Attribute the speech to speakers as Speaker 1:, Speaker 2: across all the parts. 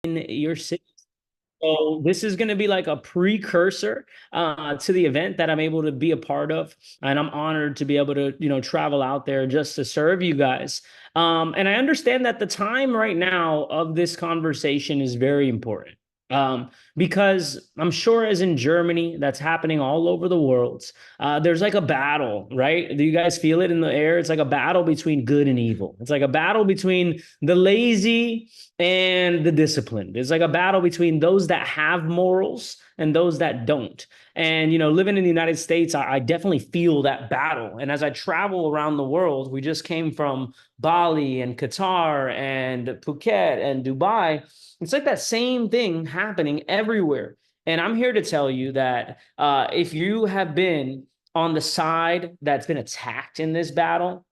Speaker 1: in your city. So this is going to be like a precursor to the event that I'm able to be a part of, and I'm honored to be able to, travel out there just to serve you guys. And I understand that the time right now of this conversation is very important. Because I'm sure, as in Germany, that's happening all over the world. There's like a battle, right? Do you guys feel it in the air? It's like a battle between good and evil. It's like a battle between the lazy and the disciplined. It's like a battle between those that have morals and those that don't. And, living in the United States, I definitely feel that battle. And as I travel around the world, we just came from Bali and Qatar and Phuket and Dubai. It's like that same thing happening everywhere. And I'm here to tell you that if you have been on the side that's been attacked in this battle,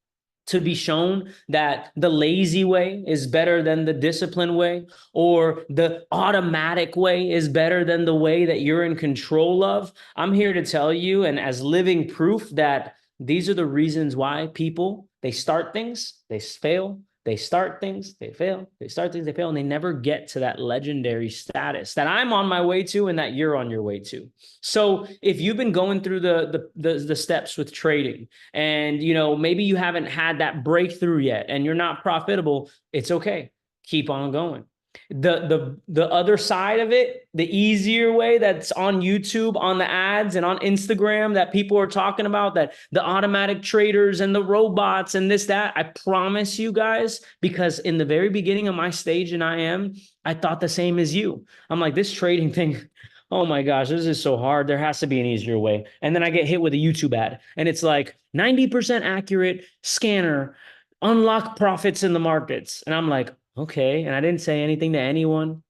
Speaker 1: to be shown that the lazy way is better than the disciplined way, or the automatic way is better than the way that you're in control of. I'm here to tell you, and as living proof, that these are the reasons why people, they start things, they fail, they start things, they fail, they start things, they fail, and they never get to that legendary status that I'm on my way to and that you're on your way to. So if you've been going through the steps with trading, and maybe you haven't had that breakthrough yet and you're not profitable, it's okay. Keep on going. The other side of it, the easier way, that's on YouTube, on the ads, and on Instagram, that people are talking about, that the automatic traders and the robots and this, that, I promise you guys, because in the very beginning of my stage in I thought the same as you. I'm like, this trading thing, oh my gosh, this is so hard. There has to be an easier way. And then I get hit with a YouTube ad, and it's like 90% accurate scanner, unlock profits in the markets. And I'm like, okay. And I didn't say anything to anyone.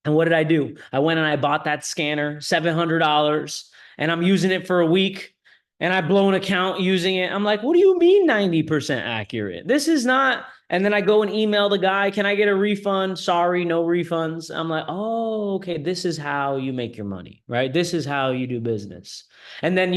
Speaker 1: And what did I do? I went and I bought that scanner, $700, and I'm using it for a week. And I blow an account using it. I'm like, what do you mean 90% accurate? This is not. And then I go and email the guy, can I get a refund? Sorry, no refunds. I'm like, oh, okay, this is how you make your money, right? This is how you do business. And then,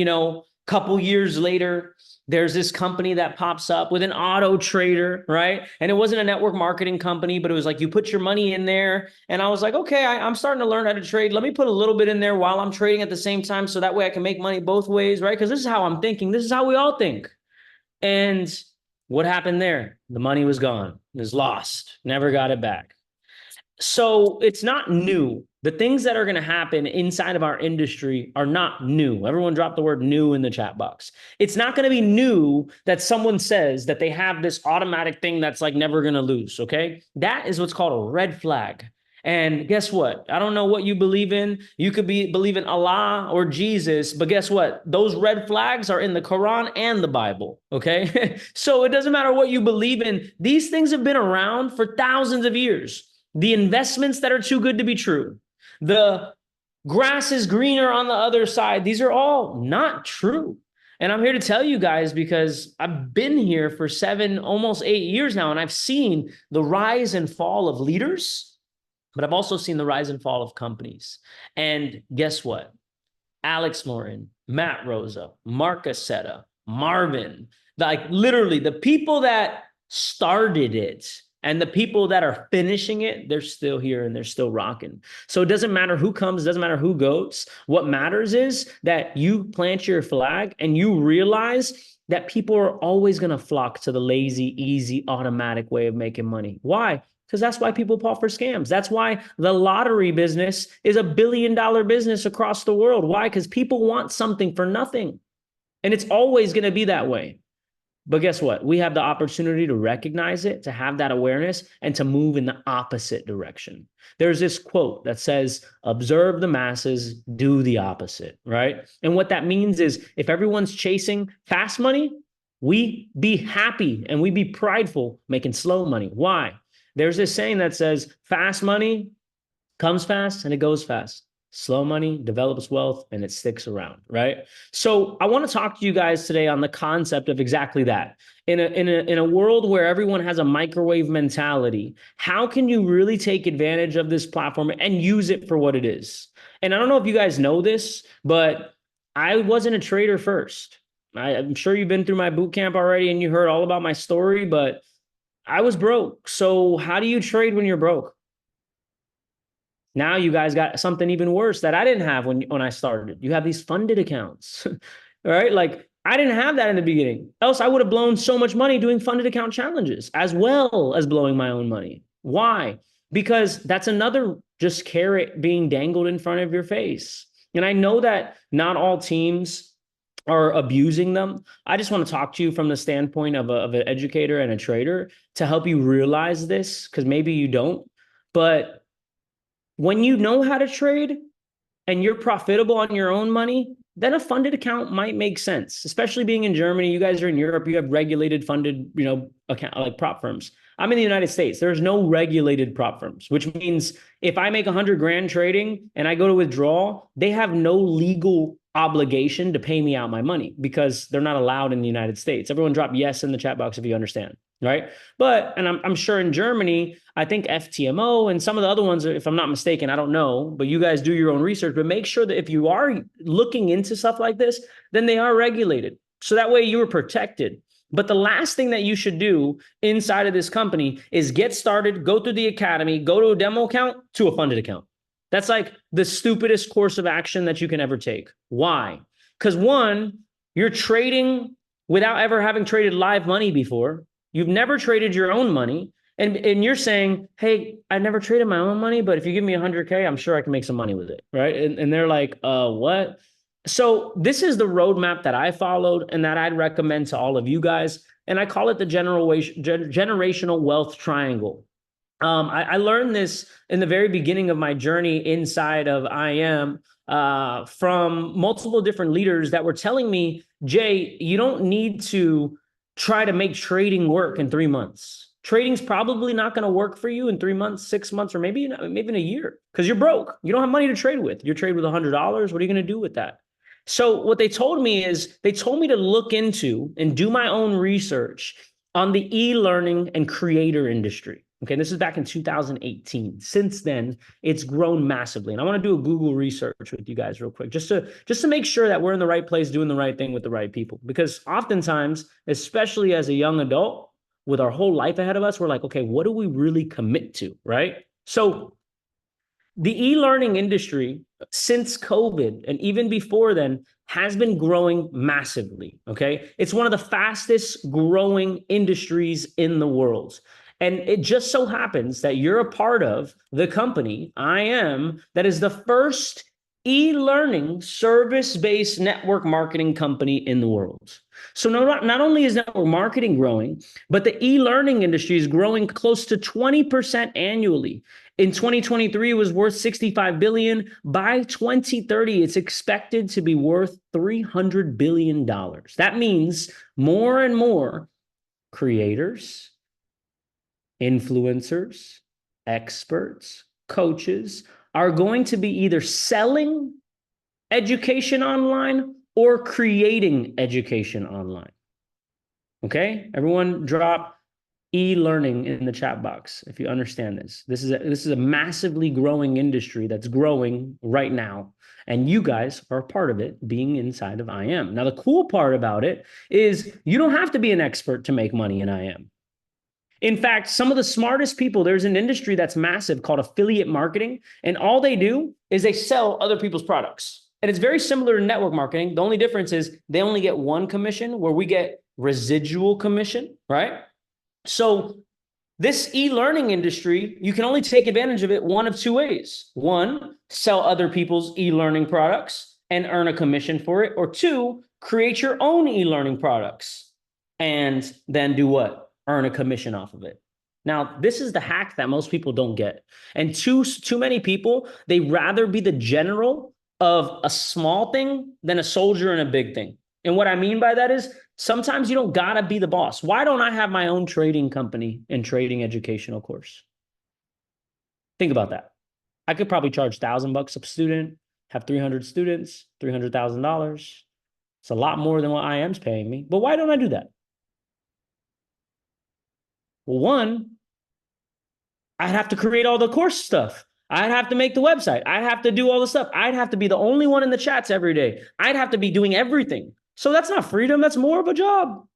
Speaker 1: couple years later, there's this company that pops up with an auto trader, right? And it wasn't a network marketing company, but it was like you put your money in there. And I was like, okay, I'm starting to learn how to trade. Let me put a little bit in there while I'm trading at the same time, so that way I can make money both ways, right? Because this is how I'm thinking. This is how we all think. And what happened there? The money was gone. It was lost. Never got it back. So it's not new. The things that are going to happen inside of our industry are not new. Everyone drop the word new in the chat box. It's not going to be new that someone says that they have this automatic thing that's like never going to lose. Okay. That is what's called a red flag. And guess what? I don't know what you believe in. You could believe in Allah or Jesus, but guess what? Those red flags are in the Quran and the Bible. Okay. So it doesn't matter what you believe in. These things have been around for thousands of years. The investments that are too good to be true, the grass is greener on the other side, these are all not true. And I'm here to tell you guys, because I've been here for 7, almost 8 years now, and I've seen the rise and fall of leaders, but I've also seen the rise and fall of companies. And guess what? Alex Morin, Matt Rosa, Mark Aceta, Marvin, like literally the people that started it and the people that are finishing it, they're still here and they're still rocking. So it doesn't matter who comes, it doesn't matter who goes. What matters is that you plant your flag and you realize that people are always going to flock to the lazy, easy, automatic way of making money. Why? Because that's why people fall for scams. That's why the lottery business is $1 billion business across the world. Why? Because people want something for nothing. And it's always going to be that way. But guess what? We have the opportunity to recognize it, to have that awareness, and to move in the opposite direction. There's this quote that says, observe the masses, do the opposite, right? And what that means is, if everyone's chasing fast money, we be happy and we be prideful making slow money. Why? There's this saying that says, fast money comes fast and it goes fast. Slow money develops wealth and it sticks around, right? So I want to talk to you guys today on the concept of exactly that. In a world where everyone has a microwave mentality, how can you really take advantage of this platform and use it for what it is? And I don't know if you guys know this, but I wasn't a trader first. I'm sure you've been through my boot camp already and you heard all about my story, but I was broke. So how do you trade when you're broke? Now you guys got something even worse that I didn't have when I started. You have these funded accounts, right? Like I didn't have that in the beginning. Else I would have blown so much money doing funded account challenges as well as blowing my own money. Why? Because that's another just carrot being dangled in front of your face. And I know that not all teams are abusing them. I just want to talk to you from the standpoint of an educator and a trader to help you realize this, because maybe you don't. But when you know how to trade and you're profitable on your own money, then a funded account might make sense, especially being in Germany. You guys are in Europe, you have regulated funded, account like prop firms. I'm in the United States. There's no regulated prop firms, which means if I make 100 grand trading and I go to withdraw, they have no legal obligation to pay me out my money because they're not allowed in the United States. Everyone drop yes in the chat box if you understand, right? But, and I'm sure in Germany, I think FTMO and some of the other ones, if I'm not mistaken, I don't know, but you guys do your own research, but make sure that if you are looking into stuff like this, then they are regulated. So that way you are protected. But the last thing that you should do inside of this company is get started, go through the academy, go to a demo account to a funded account. That's like the stupidest course of action that you can ever take. Why? Because one, you're trading without ever having traded live money before. You've never traded your own money. And you're saying, hey, I never traded my own money, but if you give me 100K, I'm sure I can make some money with it, right? And they're like, what? So this is the roadmap that I followed and that I'd recommend to all of you guys. And I call it the generational wealth triangle. I learned this in the very beginning of my journey inside of IM from multiple different leaders that were telling me, Jay, you don't need to try to make trading work in 3 months. Trading's probably not going to work for you in 3 months, 6 months, or maybe in a year because you're broke. You don't have money to trade with. You trade with $100. What are you going to do with that? So what they told me is they told me to look into and do my own research on the e-learning and creator industry. Okay, this is back in 2018. Since then, it's grown massively. And I want to do a Google research with you guys real quick, just to make sure that we're in the right place, doing the right thing with the right people. Because oftentimes, especially as a young adult, with our whole life ahead of us, we're like, okay, what do we really commit to, right? So the e-learning industry since COVID and even before then has been growing massively, okay? It's one of the fastest growing industries in the world. And it just so happens that you're a part of the company, IM, that is the first e-learning service-based network marketing company in the world. So not only is network marketing growing, but the e-learning industry is growing close to 20% annually. In 2023, it was worth $65 billion. By 2030, it's expected to be worth $300 billion. That means more and more creators, influencers, experts, coaches are going to be either selling education online or creating education online. Okay, everyone drop e-learning in the chat box if you understand this. This is a massively growing industry that's growing right now, and you guys are a part of it being inside of IM. Now, the cool part about it is you don't have to be an expert to make money in IM. In fact, some of the smartest people, there's an industry that's massive called affiliate marketing, and all they do is they sell other people's products. And it's very similar to network marketing. The only difference is they only get one commission, where we get residual commission, right? So this e-learning industry, you can only take advantage of it one of two ways. One, sell other people's e-learning products and earn a commission for it. Or two, create your own e-learning products and then do what? Earn a commission off of it. Now, this is the hack that most people don't get. And too many people, they rather be the general of a small thing than a soldier in a big thing. And what I mean by that is sometimes you don't gotta be the boss. Why don't I have my own trading company and trading educational course? Think about that. I could probably charge $1,000 a student, have 300 students, $300,000. It's a lot more than what IM's paying me. But why don't I do that? Well, one, I'd have to create all the course stuff. I'd have to make the website. I'd have to do all the stuff. I'd have to be the only one in the chats every day. I'd have to be doing everything. So that's not freedom. That's more of a job.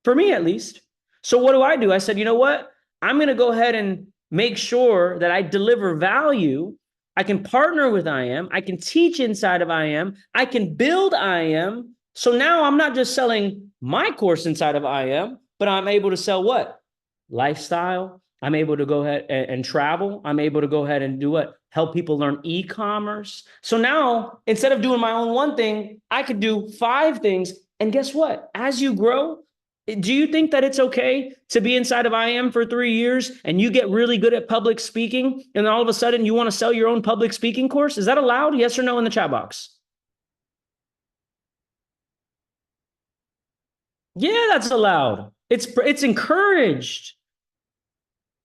Speaker 1: For me, at least. So what do? I said, you know what? I'm going to go ahead and make sure that I deliver value I can partner with IM. I can teach inside of IM. I can build IM. So now I'm not just selling my course inside of IM, but I'm able to sell what? Lifestyle. I'm able to go ahead and travel. I'm able to go ahead and do what? Help people learn e-commerce. So now, instead of doing my own one thing, I could do 5 things. And guess what? As you grow, do you think that it's okay to be inside of IM for 3 years and you get really good at public speaking and then all of a sudden you want to sell your own public speaking course? Is that allowed? Yes or no in the chat box? Yeah, that's allowed. It's encouraged.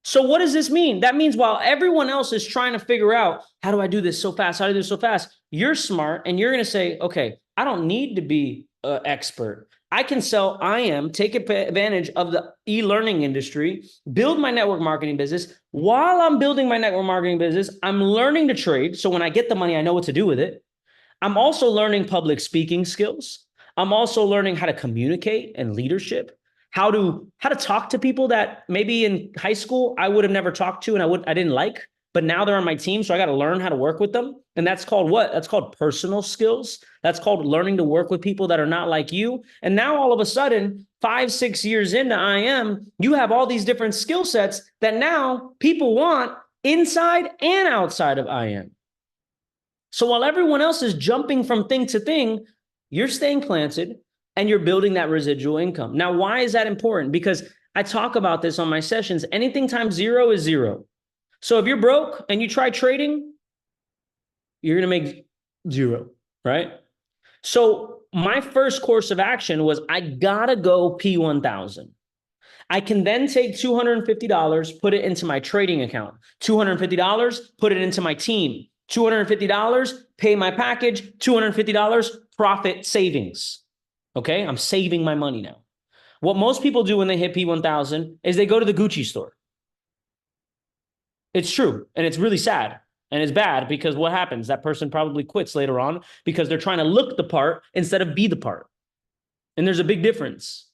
Speaker 1: So what does this mean? That means while everyone else is trying to figure out, how do I do this so fast? How do I do this so fast? You're smart and you're going to say, okay, I don't need to be an expert. I can sell IM, take advantage of the e-learning industry, build my network marketing business. While I'm building my network marketing business, I'm learning to trade. So when I get the money, I know what to do with it. I'm also learning public speaking skills. I'm also learning how to communicate and leadership, how to talk to people that maybe in high school I would have never talked to and I didn't like, but now they're on my team, so I got to learn how to work with them. And that's called what? That's called personal skills. That's called learning to work with people that are not like you. And now all of a sudden, 5, 6 years into IM, you have all these different skill sets that now people want inside and outside of IM. So while everyone else is jumping from thing to thing, you're staying planted and you're building that residual income. Now, why is that important? Because I talk about this on my sessions. Anything times 0 is 0. So if you're broke and you try trading, you're going to make 0, right? So my first course of action was I got to go P1000. I can then take $250, put it into my trading account. $250, put it into my team. $250, pay my package. $250, profit savings. Okay, I'm saving my money now. What most people do when they hit P1000 is they go to the Gucci store. It's true, and it's really sad, and it's bad because what happens? That person probably quits later on because they're trying to look the part instead of be the part. And there's a big difference.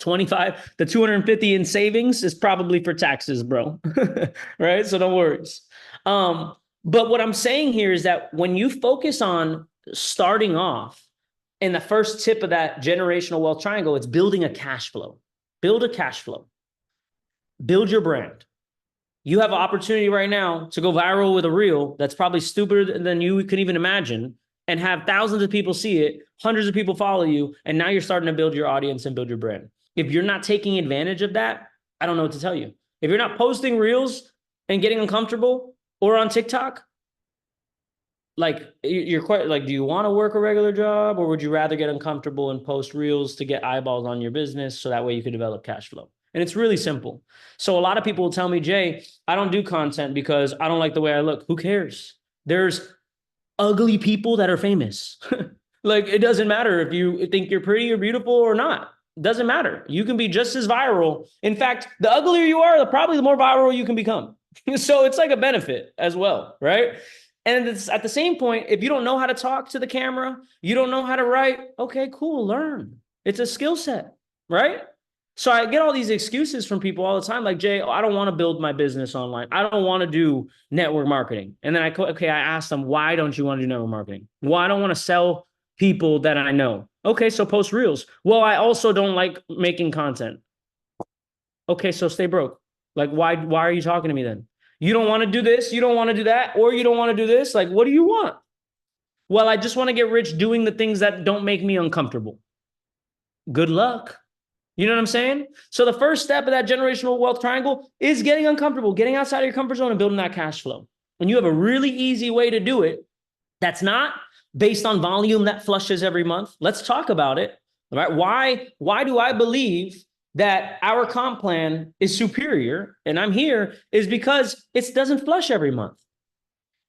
Speaker 1: 25, the 250 in savings is probably for taxes, bro. Right? So don't worry. But what I'm saying here is that when you focus on starting off, and the first tip of that generational wealth triangle, it's building a cash flow. Build a cash flow. Build your brand. You have an opportunity right now to go viral with a reel that's probably stupider than you could even imagine and have thousands of people see it, hundreds of people follow you, and now you're starting to build your audience and build your brand. If you're not taking advantage of that, I don't know what to tell you. If you're not posting reels and getting uncomfortable or on TikTok, like you're quite like, do you want to work a regular job or would you rather get uncomfortable and post reels to get eyeballs on your business so that way you can develop cash flow? And it's really simple. So a lot of people will tell me, Jay, I don't do content because I don't like the way I look. Who cares? There's ugly people that are famous. Like it doesn't matter if you think you're pretty or beautiful or not. It doesn't matter. You can be just as viral. In fact, the uglier you are, probably the more viral you can become. So it's like a benefit as well, right? And it's at the same point, if you don't know how to talk to the camera, you don't know how to write, okay, cool, learn. It's a skill set, right? So I get all these excuses from people all the time, like, Jay, I don't want to build my business online. I don't want to do network marketing. And then I ask them, why don't you want to do network marketing? Well, I don't want to sell people that I know. Okay, so post reels. Well, I also don't like making content. Okay, so stay broke. Like, why are you talking to me then? You don't want to do this, you don't want to do that, or you don't want to do this. Like, what do you want? Well, I just want to get rich doing the things that don't make me uncomfortable. Good luck. You know what I'm saying? So the first step of that generational wealth triangle is getting uncomfortable, getting outside of your comfort zone and building that cash flow. And you have a really easy way to do it that's not based on volume that flushes every month. Let's talk about it. All right. Why do I believe that our comp plan is superior and I'm here is because it doesn't flush every month.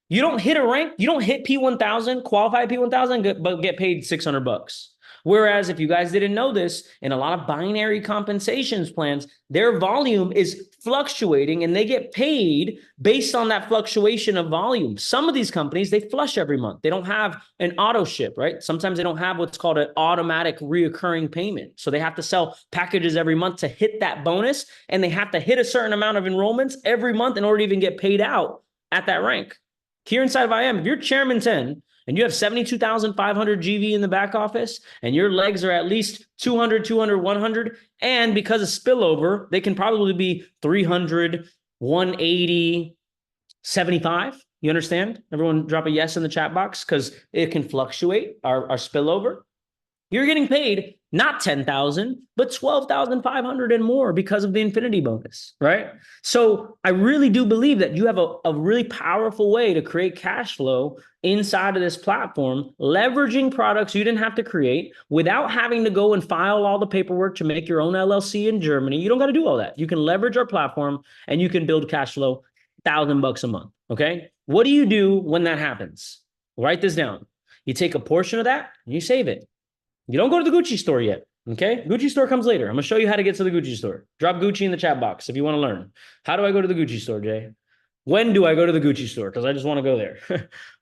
Speaker 1: You don't hit a rank, you don't hit P1000, qualify P1000, but get paid $600. Whereas if you guys didn't know this, in a lot of binary compensations plans, their volume is fluctuating and they get paid based on that fluctuation of volume. Some of these companies, they flush every month. They don't have an auto ship, right? Sometimes they don't have what's called an automatic reoccurring payment. So they have to sell packages every month to hit that bonus, and they have to hit a certain amount of enrollments every month in order to even get paid out at that rank. Here inside of IM, if you're chairman 10 and you have 72,500 GV in the back office and your legs are at least 200, 200, 100, and because of spillover, they can probably be 300, 180, 75. You understand? Everyone drop a yes in the chat box because it can fluctuate our spillover. You're getting paid not 10,000, but 12,500 and more because of the infinity bonus, right? So I really do believe that you have a really powerful way to create cash flow inside of this platform, leveraging products you didn't have to create without having to go and file all the paperwork to make your own LLC in Germany. You don't got to do all that. You can leverage our platform and you can build cash flow $1,000 a month. Okay. What do you do when that happens? Write this down. You take a portion of that and you save it. You don't go to the Gucci store yet. Okay. Gucci store comes later. I'm going to show you how to get to the Gucci store. Drop Gucci in the chat box if you want to learn. How do I go to the Gucci store, Jay? When do I go to the Gucci store? Because I just want to go there.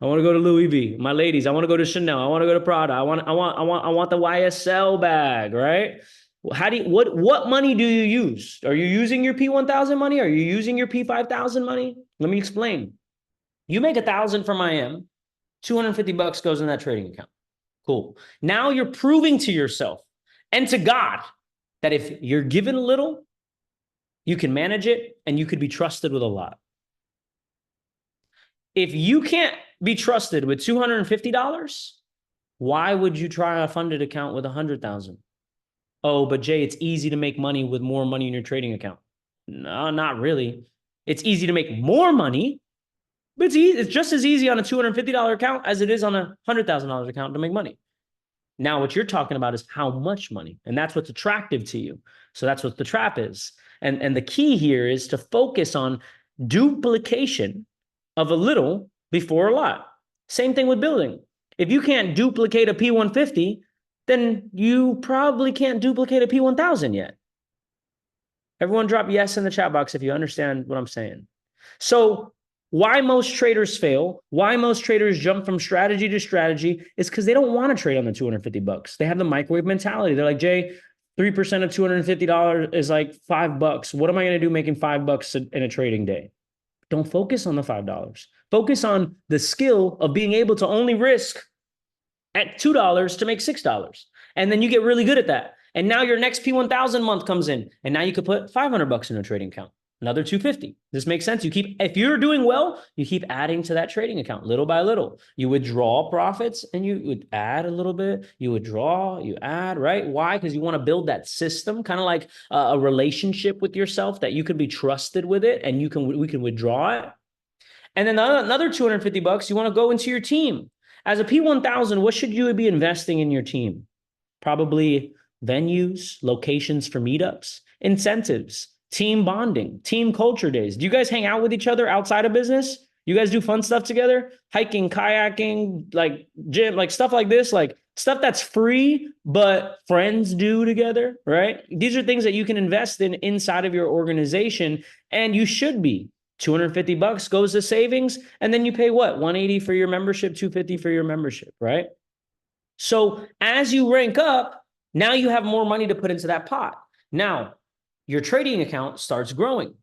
Speaker 1: I want to go to Louis V. My ladies, I want to go to Chanel. I want to go to Prada. I want the YSL bag, right? What money do you use? Are you using your P1000 money? Are you using your P5000 money? Let me explain. You make 1,000 from IM, $250 goes in that trading account. Cool. Now you're proving to yourself and to God that if you're given a little, you can manage it and you could be trusted with a lot. If you can't be trusted with $250, why would you try a funded account with 100,000? Oh, but Jay, it's easy to make money with more money in your trading account. No, not really. It's easy to make more money, but it's just as easy on a $250 account as it is on a $100,000 account to make money. Now, what you're talking about is how much money, and that's what's attractive to you. So that's what the trap is. And the key here is to focus on duplication of a little before a lot. Same thing with building. If you can't duplicate a P150, then you probably can't duplicate a P1000 yet. Everyone drop yes in the chat box if you understand what I'm saying. So why most traders fail, why most traders jump from strategy to strategy is because they don't want to trade on the $250. They have the microwave mentality. They're like, Jay, 3% of $250 is like $5. What am I going to do making $5 in a trading day? Don't focus on the $5. Focus on the skill of being able to only risk at $2 to make $6. And then you get really good at that. And now your next P1000 month comes in, and now you could put $500 in a trading account, another $250. This makes sense. If you're doing well, you keep adding to that trading account little by little. You withdraw profits and you would add a little bit. You withdraw, you add, right? Why? Because you want to build that system, kind of like a relationship with yourself that you can be trusted with it, and we can withdraw it. And then another $250, you want to go into your team. As a P1000, what should you be investing in your team? Probably venues, locations for meetups, incentives, team bonding, team culture days. Do you guys hang out with each other outside of business? You guys do fun stuff together? Hiking, kayaking, like gym, like stuff like this, like stuff that's free, but friends do together, right? These are things that you can invest in inside of your organization, and you should be. $250 goes to savings, and then you pay what? $180 for your membership, $250 for your membership, right? So as you rank up, now you have more money to put into that pot. Now, your trading account starts growing.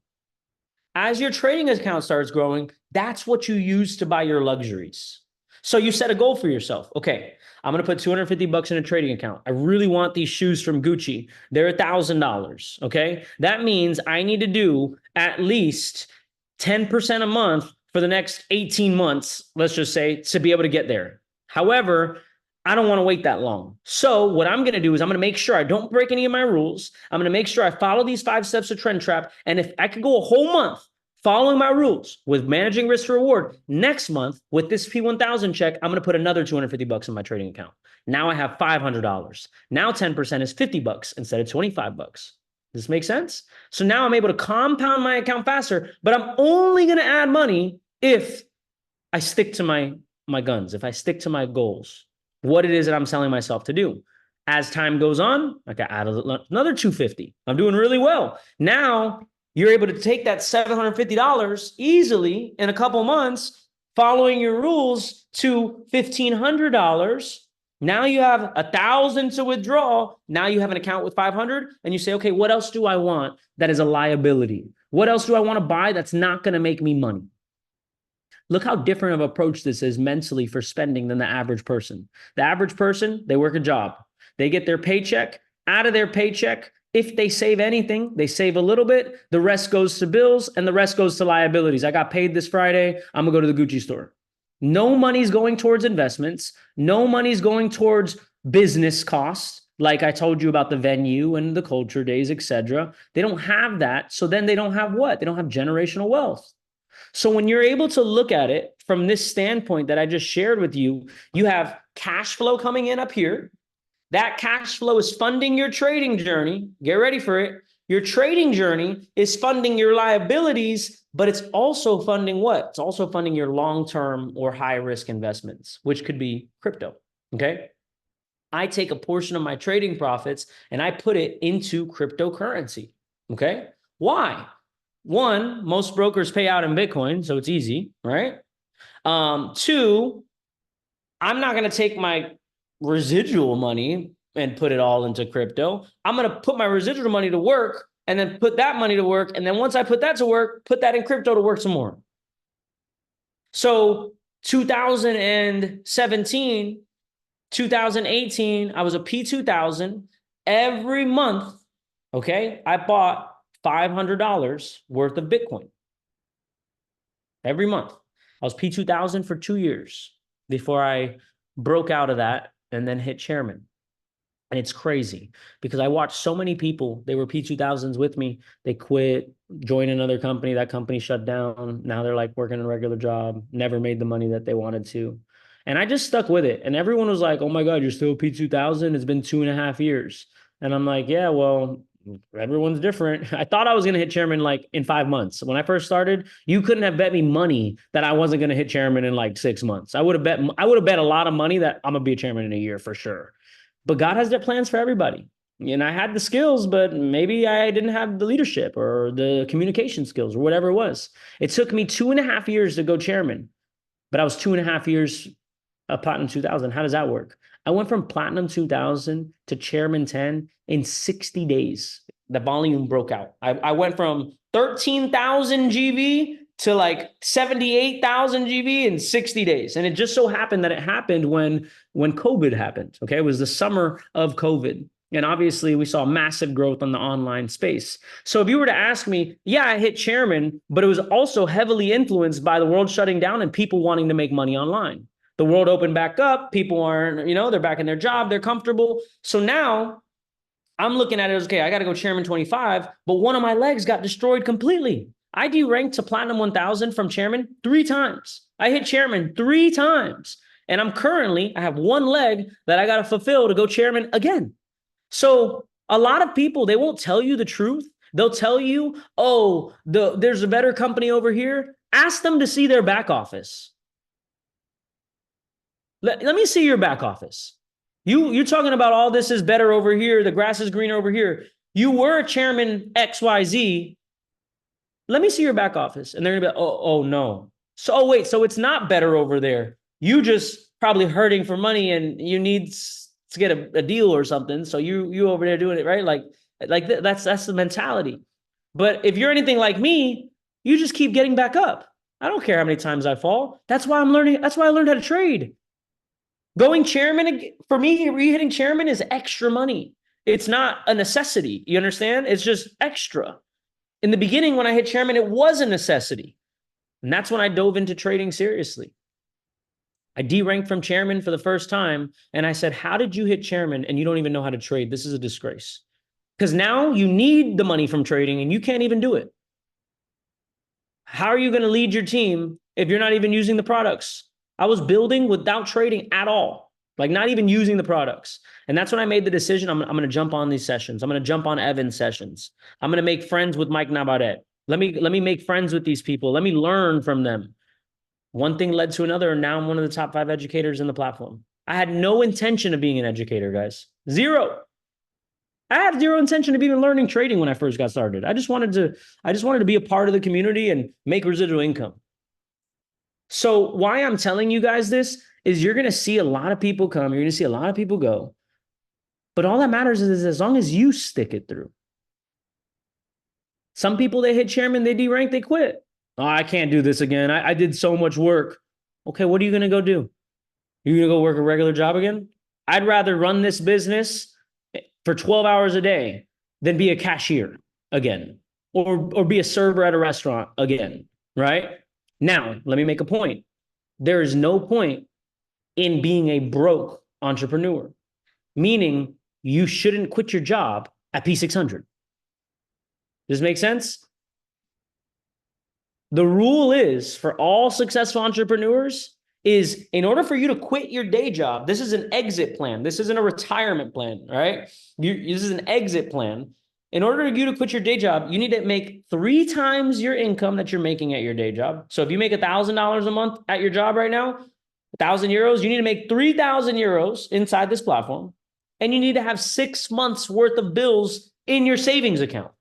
Speaker 1: As your trading account starts growing, that's what you use to buy your luxuries. So you set a goal for yourself. Okay, I'm going to put $250 in a trading account. I really want these shoes from Gucci. They're $1,000. Okay, that means I need to do at least 10% a month for the next 18 months, let's just say, to be able to get there. However, I don't want to wait that long. So what I'm going to do is I'm going to make sure I don't break any of my rules. I'm going to make sure I follow these 5 steps of trend trap. And if I could go a whole month following my rules with managing risk to reward, next month with this P1000 check, I'm going to put another $250 in my trading account. Now I have $500. Now 10% is $50 instead of $25. Does this make sense? So now I'm able to compound my account faster, but I'm only going to add money if I stick to my guns, if I stick to my goals, what it is that I'm telling myself to do. As time goes on, I can add another $250. I'm doing really well. Now you're able to take that $750 easily in a couple months, following your rules, to $1,500. Now you have $1,000 to withdraw. Now you have an account with 500, and you say, okay, what else do I want that is a liability? What else do I want to buy that's not going to make me money? Look how different of approach this is mentally for spending than the average person. The average person, they work a job. They get their paycheck. Out of their paycheck, if they save anything, they save a little bit. The rest goes to bills and the rest goes to liabilities. I got paid this Friday. I'm going to go to the Gucci store. No money's going towards investments. No money's going towards business costs. Like I told you about the venue and the culture days, etc. They don't have that. So then they don't have what? They don't have generational wealth. So when you're able to look at it from this standpoint that I just shared with you, you have cash flow coming in up here. That cash flow is funding your trading journey. Get ready for it. Your trading journey is funding your liabilities, but it's also funding what? It's also funding your long-term or high-risk investments, which could be crypto, okay? I take a portion of my trading profits and I put it into cryptocurrency, okay? Why? One, most brokers pay out in Bitcoin, so it's easy, right? Two, I'm not going to take my residual money and put it all into crypto. I'm going to put my residual money to work and then put that money to work. And then once I put that to work, put that in crypto to work some more. So 2017, 2018, I was a P2000 every month. Okay. I bought $500 worth of Bitcoin every month. I was P2000 for 2 years before I broke out of that and then hit chairman. And it's crazy because I watched so many people, they were P2000s with me. They quit, joined another company. That company shut down. Now they're like working a regular job, never made the money that they wanted to. And I just stuck with it. And everyone was like, oh my God, you're still P2000. It's been 2.5 years. And I'm like, yeah, well, everyone's different. I thought I was going to hit chairman like in 5 months. When I first started, you couldn't have bet me money that I wasn't going to hit chairman in like 6 months. I would have bet a lot of money that I'm going to be a chairman in a year for sure. But God has their plans for everybody. And I had the skills, but maybe I didn't have the leadership or the communication skills or whatever it was. It took me 2.5 years to go chairman, but I was 2.5 years a Platinum 2000. How does that work? I went from Platinum 2000 to Chairman 10 in 60 days. The volume broke out. I went from 13,000 GV to like 78,000 GV in 60 days. And it just so happened that it happened when COVID happened. Okay. It was the summer of COVID. And obviously we saw massive growth on the online space. So if you were to ask me, yeah, I hit chairman, but it was also heavily influenced by the world shutting down and people wanting to make money online. The world opened back up. People aren't, they're back in their job. They're comfortable. So now I'm looking at it as, okay, I got to go chairman 25, but one of my legs got destroyed completely. I deranked to Platinum 1000 from chairman 3 times. I hit chairman 3 times. And I have one leg that I got to fulfill to go chairman again. So a lot of people, they won't tell you the truth. They'll tell you, oh, there's a better company over here. Ask them to see their back office. Let me see your back office. You're talking about all this is better over here. The grass is greener over here. You were chairman XYZ. Let me see your back office. And they're going to be like, oh, no. So, wait, so it's not better over there. You just probably hurting for money and you need to get a deal or something. So you over there doing it, right? That's the mentality. But if you're anything like me, you just keep getting back up. I don't care how many times I fall. That's why I'm learning. That's why I learned how to trade. Going chairman, for me, re-hitting chairman is extra money. It's not a necessity. You understand? It's just extra. In the beginning, when I hit chairman, it was a necessity. And that's when I dove into trading seriously. I deranked from chairman for the first time. And I said, how did you hit chairman and you don't even know how to trade? This is a disgrace. Because now you need the money from trading and you can't even do it. How are you going to lead your team if you're not even using the products? I was building without trading at all, like not even using the products. And that's when I made the decision. I'm going to jump on these sessions. I'm going to jump on Evan's sessions. I'm going to make friends with Mike Navarrete. Let me make friends with these people. Let me learn from them. One thing led to another. And now I'm one of the top 5 educators in the platform. I had no intention of being an educator, guys. Zero. I had zero intention of even learning trading when I first got started. I just wanted to be a part of the community and make residual income. So why I'm telling you guys this is you're going to see a lot of people come. You're going to see a lot of people go. But all that matters is as long as you stick it through. Some people, they hit chairman, they derank, they quit. Oh, I can't do this again. I did so much work. Okay, what are you going to go do? You're going to go work a regular job again? I'd rather run this business for 12 hours a day than be a cashier again, or be a server at a restaurant again, right? Now, let me make a point. There is no point in being a broke entrepreneur, meaning you shouldn't quit your job at P600. Does this make sense? The rule is for all successful entrepreneurs is in order for you to quit your day job, this is an exit plan. This isn't a retirement plan, right? This is an exit plan. In order for you to quit your day job, you need to make 3 times your income that you're making at your day job. So if you make $1,000 a month at your job right now, 1,000 euros, you need to make 3,000 euros inside this platform. And you need to have 6 months worth of bills in your savings account.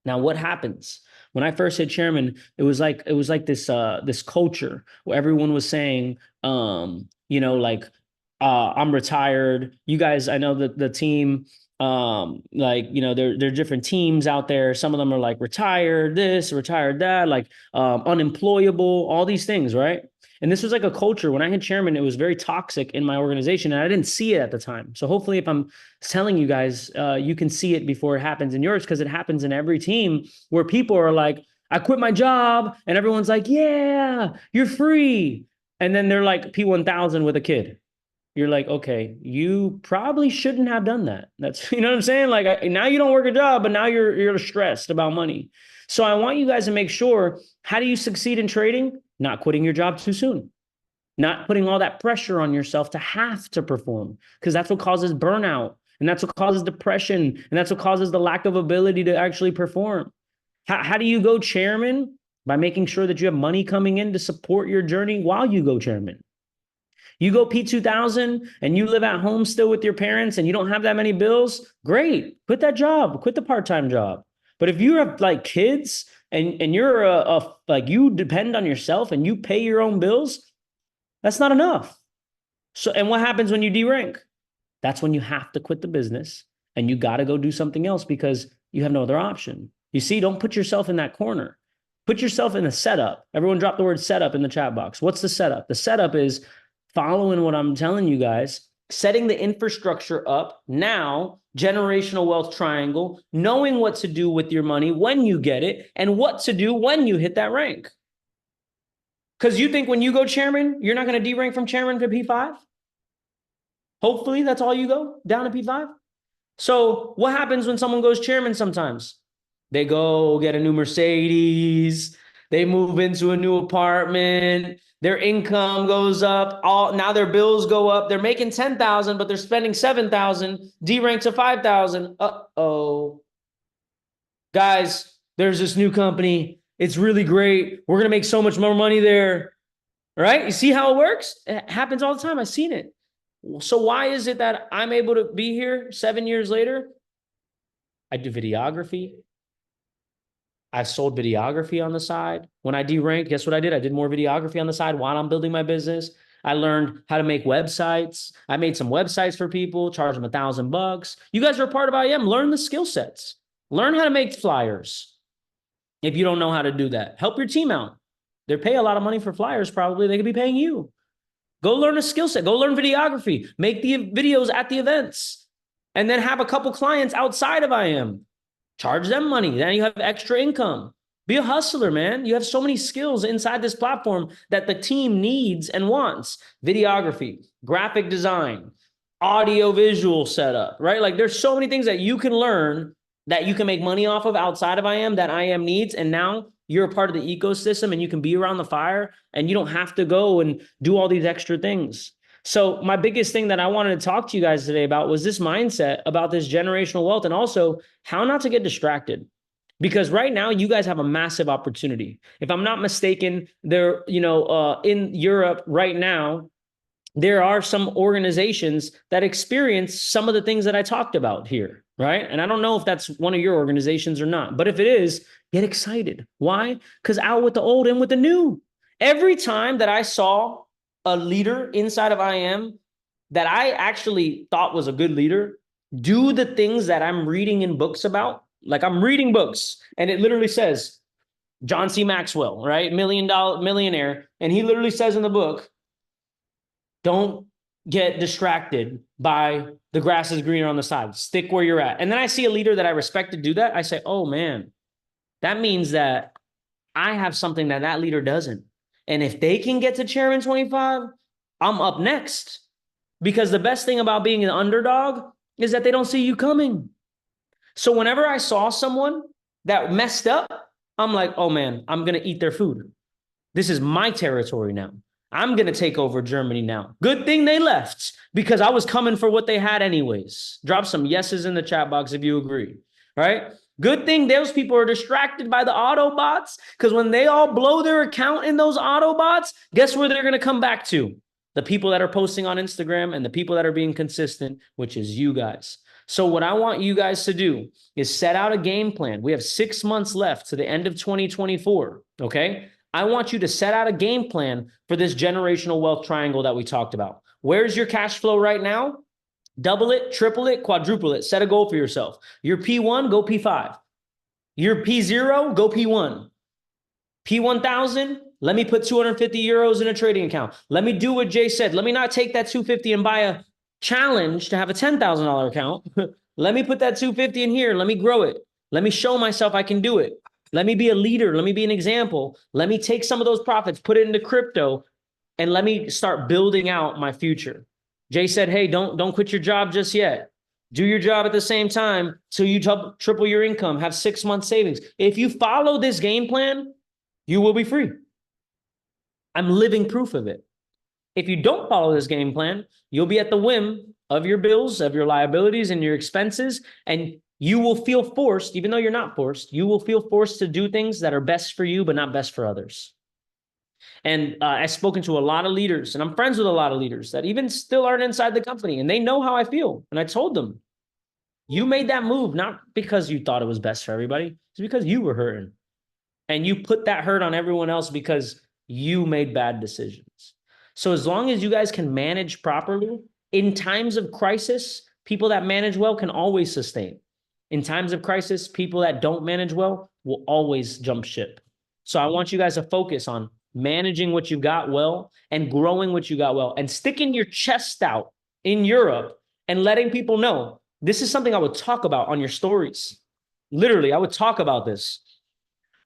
Speaker 1: Now, what happens? When I first hit chairman, it was like this culture where everyone was saying, like, I'm retired. You guys, I know that the team, there are different teams out there. Some of them are like retired this, retired that, like unemployable, all these things, right? And this was like a culture. When I hit chairman, it was very toxic in my organization, and I didn't see it at the time. So hopefully, if I'm telling you guys, you can see it before it happens in yours, because it happens in every team where people are like, I quit my job, and everyone's like, yeah, you're free. And then they're like P1000 with a kid. You're like, okay, you probably shouldn't have done that. That's, you know what I'm saying? Like, now you don't work a job, but now you're stressed about money. So I want you guys to make sure, how do you succeed in trading? Not quitting your job too soon, not putting all that pressure on yourself to have to perform, because that's what causes burnout, and that's what causes depression, and that's what causes the lack of ability to actually perform. How do you go chairman? By making sure that you have money coming in to support your journey while you go chairman. You go P2000 and you live at home still with your parents and you don't have that many bills, great. Quit that job, quit the part-time job. But if you have like kids and you're like, you depend on yourself and you pay your own bills, that's not enough. So, and what happens when you derank? That's when you have to quit the business and you got to go do something else because you have no other option. You see, don't put yourself in that corner. Put yourself in the setup. Everyone drop the word setup in the chat box. What's the setup? The setup is following what I'm telling you guys, setting the infrastructure up now, generational wealth triangle, knowing what to do with your money when you get it, and what to do when you hit that rank. Because you think when you go chairman, you're not going to derank from chairman to P5? Hopefully that's all you go, down to P5. So what happens when someone goes chairman sometimes? They go get a new Mercedes, they move into a new apartment, their income goes up, now their bills go up, they're making 10,000, but they're spending 7,000, D-rank to 5,000. Uh-oh. Guys, there's this new company. It's really great. We're going to make so much more money there. Right? You see how it works? It happens all the time. I've seen it. So why is it that I'm able to be here 7 years later? I do videography. I sold videography on the side. When I deranked, guess what I did? I did more videography on the side while I'm building my business. I learned how to make websites. I made some websites for people, charged them $1,000. You guys are a part of IM. Learn the skill sets. Learn how to make flyers. If you don't know how to do that, help your team out. They pay a lot of money for flyers. Probably they could be paying you. Go learn a skill set. Go learn videography. Make the videos at the events, and then have a couple clients outside of IM. Charge them money. Then you have extra income. Be a hustler, man. You have so many skills inside this platform that the team needs and wants. Videography, graphic design, audio visual setup, right? Like there's so many things that you can learn that you can make money off of outside of IM that IM needs. And now you're a part of the ecosystem and you can be around the fire and you don't have to go and do all these extra things. So my biggest thing that I wanted to talk to you guys today about was this mindset about this generational wealth, and also how not to get distracted. Because right now you guys have a massive opportunity. If I'm not mistaken, there, in Europe right now, there are some organizations that experience some of the things that I talked about here, right? And I don't know if that's one of your organizations or not, but if it is, get excited. Why? Because out with the old, in with the new. Every time that I saw a leader inside of IM that I actually thought was a good leader do the things that I'm reading in books about, like I'm reading books and it literally says, John C. Maxwell, right? $1 million millionaire. And he literally says in the book, don't get distracted by the grass is greener on the side. Stick where you're at. And then I see a leader that I respect to do that. I say, oh man, that means that I have something that that leader doesn't. And if they can get to chairman 25, I'm up next. Because the best thing about being an underdog is that they don't see you coming. So whenever I saw someone that messed up, I'm like, oh man, I'm going to eat their food. This is my territory now. I'm going to take over Germany now. Good thing they left because I was coming for what they had anyways. Drop some yeses in the chat box if you agree. Right? Good thing those people are distracted by the Autobots because when they all blow their account in those Autobots, guess where they're going to come back to? The people that are posting on Instagram and the people that are being consistent, which is you guys. So what I want you guys to do is set out a game plan. We have 6 months left to the end of 2024, okay? I want you to set out a game plan for this generational wealth triangle that we talked about. Where's your cash flow right now? Double it, triple it, quadruple it. Set a goal for yourself. You're P1, go P5. You're P0, go P1. P1000, let me put 250 euros in a trading account. Let me do what Jay said. Let me not take that 250 and buy a challenge to have a $10,000 account. Let me put that 250 in here. Let me grow it. Let me show myself I can do it. Let me be a leader. Let me be an example. Let me take some of those profits, put it into crypto, and let me start building out my future. Jay said, hey, don't quit your job just yet. Do your job at the same time so you triple your income, have 6 months savings. If you follow this game plan, you will be free. I'm living proof of it. If you don't follow this game plan, you'll be at the whim of your bills, of your liabilities, and your expenses, and you will feel forced, even though you're not forced, you will feel forced to do things that are best for you, but not best for others. And I've spoken to a lot of leaders, and I'm friends with a lot of leaders that even still aren't inside the company, and they know how I feel. And I told them, you made that move not because you thought it was best for everybody, it's because you were hurting. And you put that hurt on everyone else because you made bad decisions. So as long as you guys can manage properly, in times of crisis, people that manage well can always sustain. In times of crisis, people that don't manage well will always jump ship. So I want you guys to focus on managing what you got well and growing what you got well and sticking your chest out in Europe and letting people know this is something I would talk about on your stories. Literally, I would talk about this.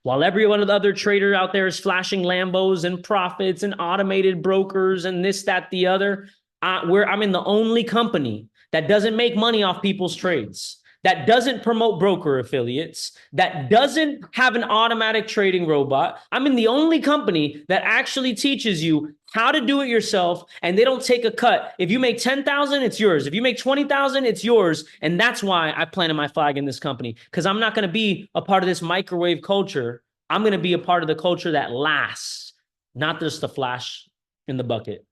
Speaker 1: While everyone other trader out there is flashing Lambos and profits and automated brokers and this, that, the other, I'm in the only company that doesn't make money off people's trades, that doesn't promote broker affiliates, that doesn't have an automatic trading robot. I'm in the only company that actually teaches you how to do it yourself, and they don't take a cut. If you make 10,000, it's yours. If you make 20,000, it's yours. And that's why I planted my flag in this company, because I'm not going to be a part of this microwave culture. I'm going to be a part of the culture that lasts, not just the flash in the bucket,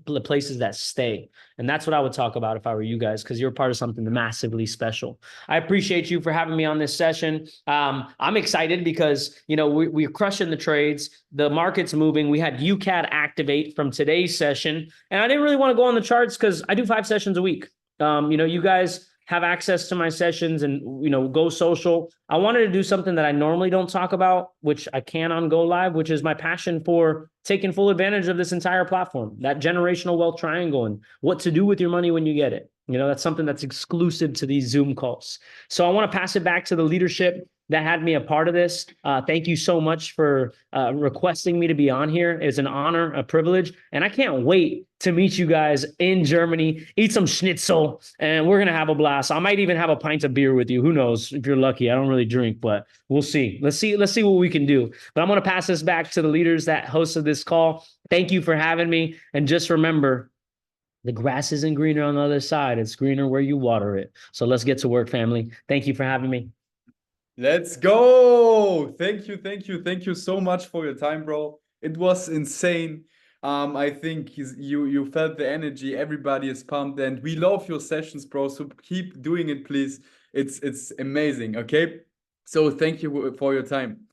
Speaker 1: the places that stay. And that's what I would talk about if I were you guys, because you're part of something massively special. I appreciate you for having me on this session. I'm excited because, you know, we're crushing the trades. The market's moving. We had UCAD activate from today's session. And I didn't really want to go on the charts because I do 5 sessions a week. You know, you guys have access to my sessions and, you know, go social. I wanted to do something that I normally don't talk about, which I can on Go Live, which is my passion for taking full advantage of this entire platform, that generational wealth triangle and what to do with your money when you get it. You know, that's something that's exclusive to these Zoom calls. So I want to pass it back to the leadership that had me a part of this. Thank you so much for requesting me to be on here. It's an honor, a privilege, and I can't wait to meet you guys in Germany, eat some schnitzel, and we're going to have a blast. I might even have a pint of beer with you. Who knows if you're lucky. I don't really drink, but we'll see. Let's see what we can do. But I'm going to pass this back to the leaders that hosted this call. Thank you for having me. And just remember, the grass isn't greener on the other side. It's greener where you water it. So let's get to work, family. Thank you for having me.
Speaker 2: Let's go. Thank you so much for your time, bro. It was insane. I think you felt the energy. Everybody is pumped, and we love your sessions, bro. So keep doing it, please. It's amazing. Okay. So thank you for your time.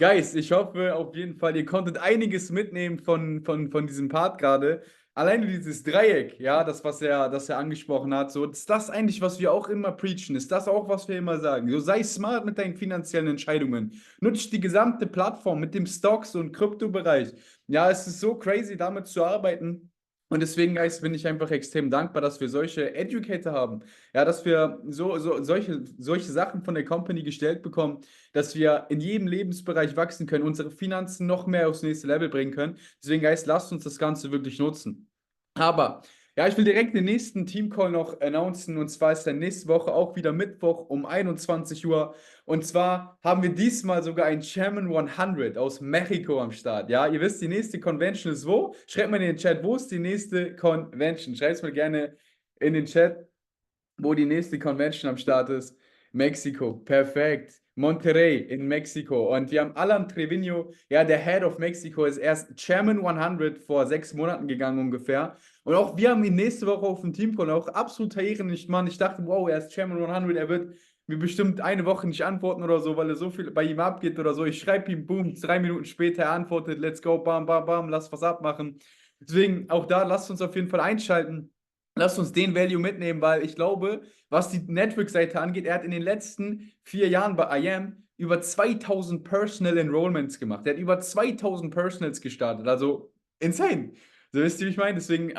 Speaker 2: Guys, ich hoffe auf jeden Fall, ihr konntet einiges mitnehmen von diesem Part gerade. Alleine dieses Dreieck, ja, das er angesprochen hat, so, ist das eigentlich, was wir auch immer preachen? Ist das auch, was wir immer sagen? So, sei smart mit deinen finanziellen Entscheidungen. Nutz die gesamte Plattform mit dem Stocks- und Kryptobereich. Ja, es ist so crazy, damit zu arbeiten. Und deswegen, Guys, bin ich einfach extrem dankbar, dass wir solche Educator haben. Ja, dass wir solche Sachen von der Company gestellt bekommen, dass wir in jedem Lebensbereich wachsen können, unsere Finanzen noch mehr aufs nächste Level bringen können. Deswegen, Guys, lasst uns das Ganze wirklich nutzen. Aber, ja, ich will direkt den nächsten Teamcall noch announcen. Und zwar ist dann nächste Woche auch wieder Mittwoch um 21 Uhr. Und zwar haben wir diesmal sogar einen Chairman 100 aus Mexiko am Start. Ja, ihr wisst, die nächste Convention ist wo? Schreibt mal in den Chat, wo ist die nächste Convention? Schreibt es mal gerne in den Chat, wo die nächste Convention am Start ist. Mexiko, perfekt. Monterrey in Mexiko. Und wir haben Alan Trevino, ja, der Head of Mexico, ist erst Chairman 100 vor 6 Monaten gegangen ungefähr. Und auch wir haben ihn nächste Woche auf dem Teamcall, auch absoluter Ehrenmann. Ich dachte, wow, er ist Chairman 100, er wird mir bestimmt eine Woche nicht antworten oder so, weil er so viel bei ihm abgeht oder so. Ich schreibe ihm, boom, 3 Minuten später, er antwortet, let's go, bam, bam, bam, lass was abmachen. Deswegen auch da, lasst uns auf jeden Fall einschalten. Lasst uns den Value mitnehmen, weil ich glaube, was die Network-Seite angeht, er hat in den letzten 4 Jahren bei IAM über 2000 Personal Enrollments gemacht. Er hat über 2000 Personals gestartet. Also insane. So wisst ihr, wie ich meine? Deswegen,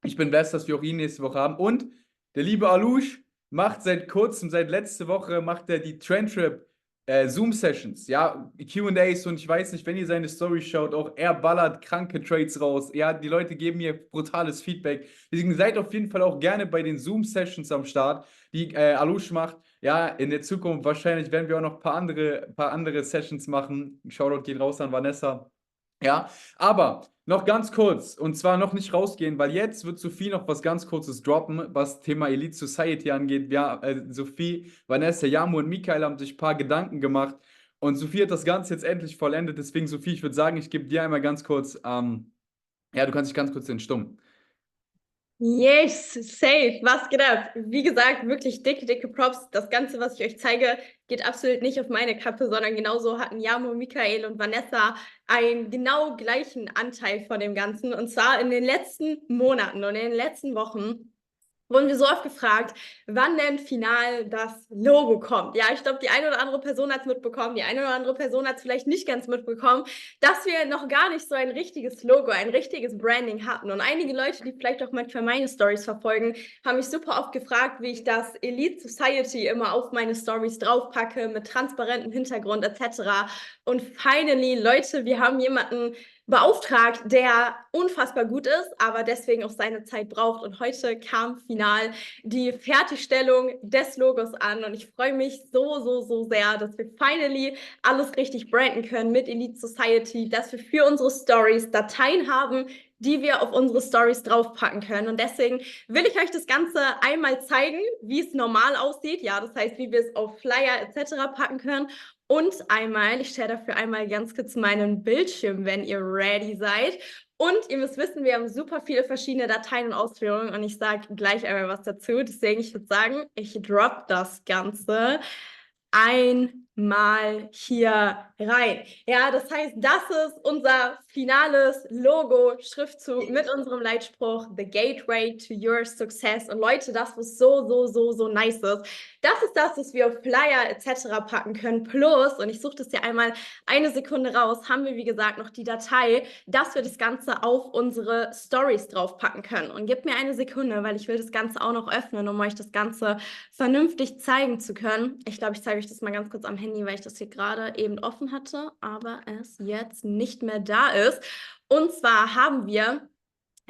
Speaker 2: ich bin blessed, dass wir auch ihn nächste Woche haben. Und der liebe Alush macht seit kurzem, seit letzte Woche, macht er die Trendtrip Zoom-Sessions, ja, Q&As und ich weiß nicht, wenn ihr seine Story schaut, auch er ballert kranke Trades raus. Ja, die Leute geben mir brutales Feedback. Deswegen seid auf jeden Fall auch gerne bei den Zoom-Sessions am Start, die Alush macht. Ja, in der Zukunft wahrscheinlich werden wir auch noch ein paar andere Sessions machen. Shoutout geht raus an Vanessa. Ja, aber noch ganz kurz, und zwar noch nicht rausgehen, weil jetzt wird Sophie noch was ganz Kurzes droppen, was Thema Elite Society angeht. Ja, Sophie, Vanessa, Yamu und Michael haben sich ein paar Gedanken gemacht und Sophie hat das Ganze jetzt endlich vollendet. Deswegen, Sophie, ich würde sagen, ich gebe dir einmal ganz kurz, ja, du kannst dich ganz kurz entstummen.
Speaker 3: Yes, safe. Was geht ab? Wie gesagt, wirklich dicke, dicke Props. Das Ganze, was ich euch zeige, geht absolut nicht auf meine Kappe, sondern genauso hatten Jamo, Michael und Vanessa einen genau gleichen Anteil von dem Ganzen. Und zwar in den letzten Monaten und in den letzten Wochen wurden wir so oft gefragt, wann denn final das Logo kommt. Ja, ich glaube, die eine oder andere Person hat es mitbekommen, die eine oder andere Person hat es vielleicht nicht ganz mitbekommen, dass wir noch gar nicht so ein richtiges Logo, ein richtiges Branding hatten. Und einige Leute, die vielleicht auch manchmal meine Stories verfolgen, haben mich super oft gefragt, wie ich das Elite Society immer auf meine Stories draufpacke, mit transparentem Hintergrund etc. Und finally, Leute, wir haben jemanden beauftragt, der unfassbar gut ist, aber deswegen auch seine Zeit braucht. Und heute kam final die Fertigstellung des Logos an. Und ich freue mich so, so, so sehr, dass wir finally alles richtig branden können mit Elite Society, dass wir für unsere Stories Dateien haben, die wir auf unsere Stories draufpacken können. Und deswegen will ich euch das Ganze einmal zeigen, wie es normal aussieht. Ja, das heißt, wie wir es auf Flyer etc. packen können. Und einmal, ich stelle dafür einmal ganz kurz meinen Bildschirm, wenn ihr ready seid. Und ihr müsst wissen, wir haben super viele verschiedene Dateien und Ausführungen und ich sage gleich einmal was dazu. Deswegen, ich würde sagen, ich drop das Ganze einmal hier rein. Ja, das heißt, das ist unser finales Logo, Schriftzug mit unserem Leitspruch The Gateway to Your Success. Und Leute, das, was so, so, so, so nice ist, das ist das, was wir auf Flyer etc. packen können. Plus, und ich suche das ja einmal eine Sekunde raus, haben wir, wie gesagt, noch die Datei, dass wir das Ganze auf unsere Stories draufpacken können. Und gebt mir eine Sekunde, weil ich will das Ganze auch noch öffnen, um euch das Ganze vernünftig zeigen zu können. Ich glaube, ich zeige euch das mal ganz kurz am Handy, weil ich das hier gerade eben offen hatte, aber es jetzt nicht mehr da ist. Und zwar haben wir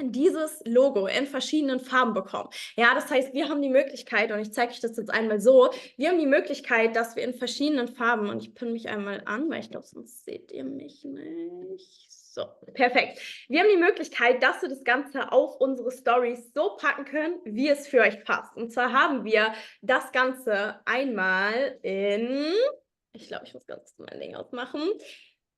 Speaker 3: dieses Logo in verschiedenen Farben bekommen. Ja, das heißt, wir haben die Möglichkeit, und ich zeige euch das jetzt einmal so, wir haben die Möglichkeit, dass wir in verschiedenen Farben, und ich pinne mich einmal an, weil ich glaube, sonst seht ihr mich nicht. So, perfekt. Wir haben die Möglichkeit, dass wir das Ganze auf unsere Stories so packen können, wie es für euch passt. Und zwar haben wir das Ganze einmal ich glaube, ich muss ganz kurz mein Ding ausmachen.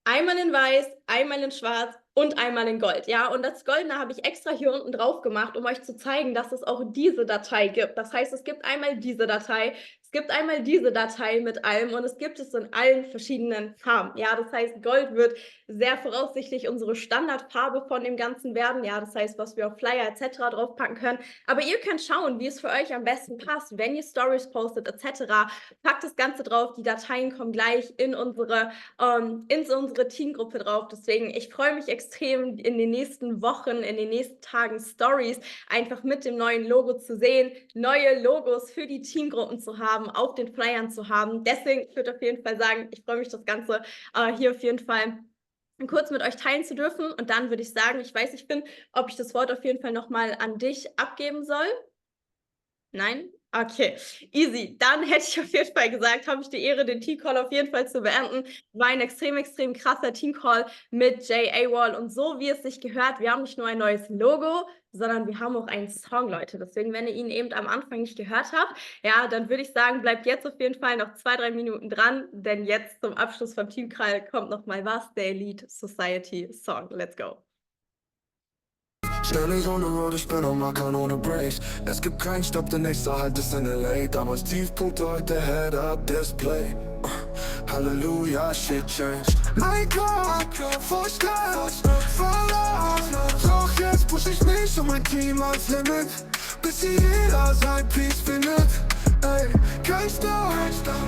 Speaker 3: Einmal in weiß, einmal in schwarz und einmal in Gold, ja, und das Goldene habe ich extra hier unten drauf gemacht, um euch zu zeigen, dass es auch diese Datei gibt. Das heißt, es gibt einmal diese Datei, es gibt einmal diese Datei mit allem und es gibt es in allen verschiedenen Farben, ja, das heißt, Gold wird sehr voraussichtlich unsere Standardfarbe von dem Ganzen werden, ja, das heißt, was wir auf Flyer etc. draufpacken können, aber ihr könnt schauen, wie es für euch am besten passt, wenn ihr Stories postet etc., packt das Ganze drauf, die Dateien kommen gleich in unsere Teamgruppe drauf, deswegen, ich freue mich extrem in den nächsten Wochen, in den nächsten Tagen Stories einfach mit dem neuen Logo zu sehen, neue Logos für die Teamgruppen zu haben, auf den Flyern zu haben. Deswegen, ich würde auf jeden Fall sagen, ich freue mich, das Ganze hier auf jeden Fall kurz mit euch teilen zu dürfen. Und dann würde ich sagen, ich weiß nicht, Finn, ob ich das Wort auf jeden Fall nochmal an dich abgeben soll. Nein? Okay, easy. Dann hätte ich auf jeden Fall gesagt, habe ich die Ehre, den Teamcall auf jeden Fall zu beenden. War ein extrem, extrem krasser Teamcall mit Jay Awal und so, wie es sich gehört, wir haben nicht nur ein neues Logo, sondern wir haben auch einen Song, Leute. Deswegen, wenn ihr ihn eben am Anfang nicht gehört habt, ja, dann würde ich sagen, bleibt jetzt auf jeden Fall noch 2, 3 Minuten dran, denn jetzt zum Abschluss vom Teamcall kommt noch mal was, der Elite Society Song. Let's go.
Speaker 4: Ständig on the road, ich bin am Ackern ohne Breaks. Es gibt keinen Stopp, der nächste Halt ist in LA. Damals Tiefpunkte, heute Head-Up-Display. Halleluja, shit changed. Mein Gott, Vorstand, verloren. Doch jetzt push ich mich und mein Team ans Limit, bis jeder sein Peace findet. Ey, kein Stop,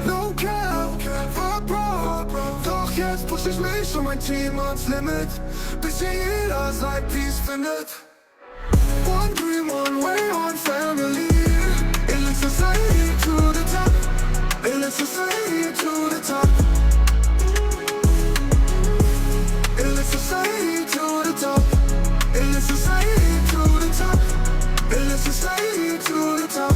Speaker 4: no cap, fuck bro. Doch jetzt push ich mich und mein Team ans Limit, bis jeder sein Peace findet. One dream, one way, one family. Elite society to the top. Elite society to the top. Elite society to the top. Elite society to the top. Elite society to the top.